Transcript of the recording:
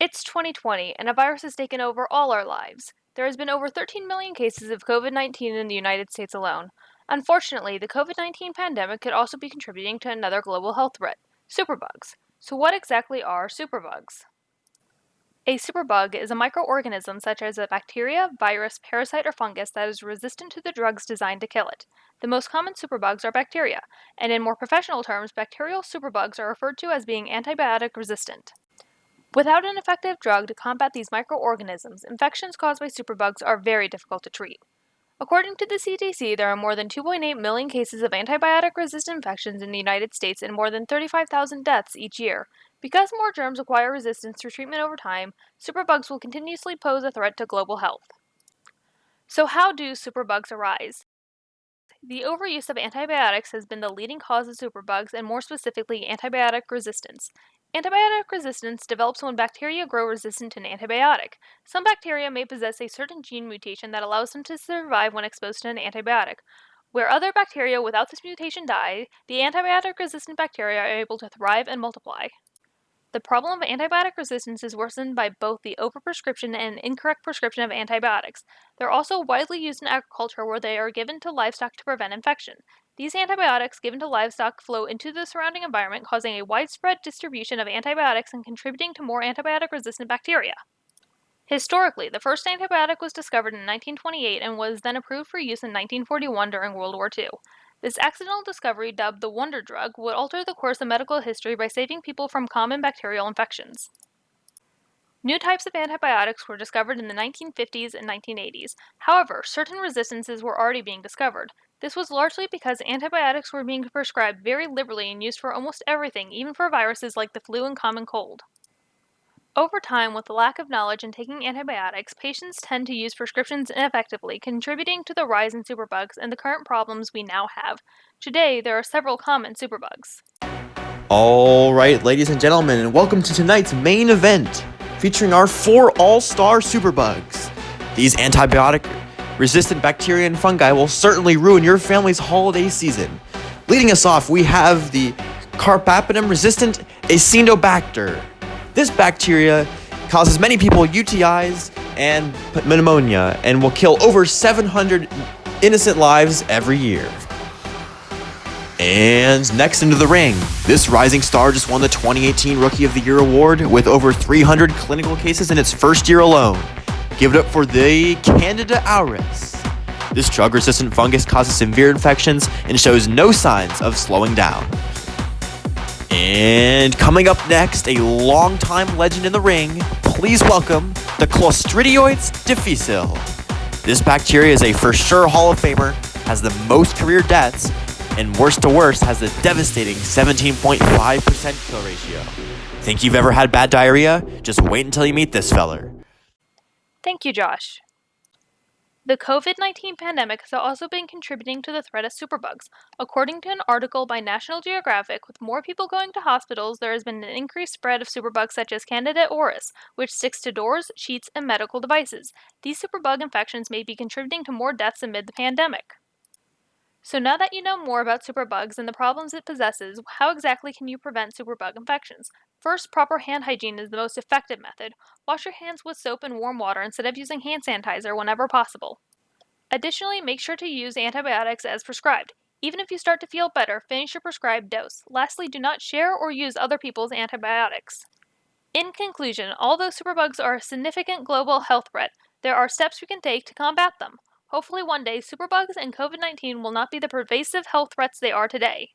It's 2020, and a virus has taken over all our lives. There has been over 13 million cases of COVID-19 in the United States alone. Unfortunately, the COVID-19 pandemic could also be contributing to another global health threat, superbugs. So what exactly are superbugs? A superbug is a microorganism such as a bacteria, virus, parasite, or fungus that is resistant to the drugs designed to kill it. The most common superbugs are bacteria, and in more professional terms, bacterial superbugs are referred to as being antibiotic resistant. Without an effective drug to combat these microorganisms, infections caused by superbugs are very difficult to treat. According to the CDC, there are more than 2.8 million cases of antibiotic-resistant infections in the United States and more than 35,000 deaths each year. Because more germs acquire resistance through treatment over time, superbugs will continuously pose a threat to global health. So how do superbugs arise? The overuse of antibiotics has been the leading cause of superbugs and more specifically antibiotic resistance. Antibiotic resistance develops when bacteria grow resistant to an antibiotic. Some bacteria may possess a certain gene mutation that allows them to survive when exposed to an antibiotic. Where other bacteria without this mutation die, the antibiotic resistant bacteria are able to thrive and multiply. The problem of antibiotic resistance is worsened by both the overprescription and incorrect prescription of antibiotics. They're also widely used in agriculture where they are given to livestock to prevent infection. These antibiotics given to livestock flow into the surrounding environment, causing a widespread distribution of antibiotics and contributing to more antibiotic-resistant bacteria. Historically, the first antibiotic was discovered in 1928 and was then approved for use in 1941 during World War II. This accidental discovery, dubbed the wonder drug, would alter the course of medical history by saving people from common bacterial infections. New types of antibiotics were discovered in the 1950s and 1980s. However, certain resistances were already being discovered. This was largely because antibiotics were being prescribed very liberally and used for almost everything, even for viruses like the flu and common cold. Over time, with the lack of knowledge in taking antibiotics, patients tend to use prescriptions ineffectively, contributing to the rise in superbugs and the current problems we now have. Today, there are several common superbugs. All right, ladies and gentlemen, and welcome to tonight's main event, featuring our 4 all-star superbugs. These antibiotic-resistant bacteria and fungi will certainly ruin your family's holiday season. Leading us off, we have the carbapenem-resistant Acinetobacter. This bacteria causes many people UTIs and pneumonia and will kill over 700 innocent lives every year. And next into the ring, this rising star just won the 2018 Rookie of the Year award with over 300 clinical cases in its first year alone. Give it up for the Candida auris. This drug-resistant fungus causes severe infections and shows no signs of slowing down. And coming up next, a longtime legend in the ring, please welcome the Clostridioides difficile. This bacteria is a for sure Hall of Famer, has the most career deaths, and worst to worst has a devastating 17.5% kill ratio. Think you've ever had bad diarrhea? Just wait until you meet this feller. Thank you, Josh. The COVID-19 pandemic has also been contributing to the threat of superbugs. According to an article by National Geographic, with more people going to hospitals, there has been an increased spread of superbugs such as Candida auris, which sticks to doors, sheets, and medical devices. These superbug infections may be contributing to more deaths amid the pandemic. So now that you know more about superbugs and the problems it possesses, how exactly can you prevent superbug infections? First, proper hand hygiene is the most effective method. Wash your hands with soap and warm water instead of using hand sanitizer whenever possible. Additionally, make sure to use antibiotics as prescribed. Even if you start to feel better, finish your prescribed dose. Lastly, do not share or use other people's antibiotics. In conclusion, although superbugs are a significant global health threat, there are steps we can take to combat them. Hopefully one day, superbugs and COVID-19 will not be the pervasive health threats they are today.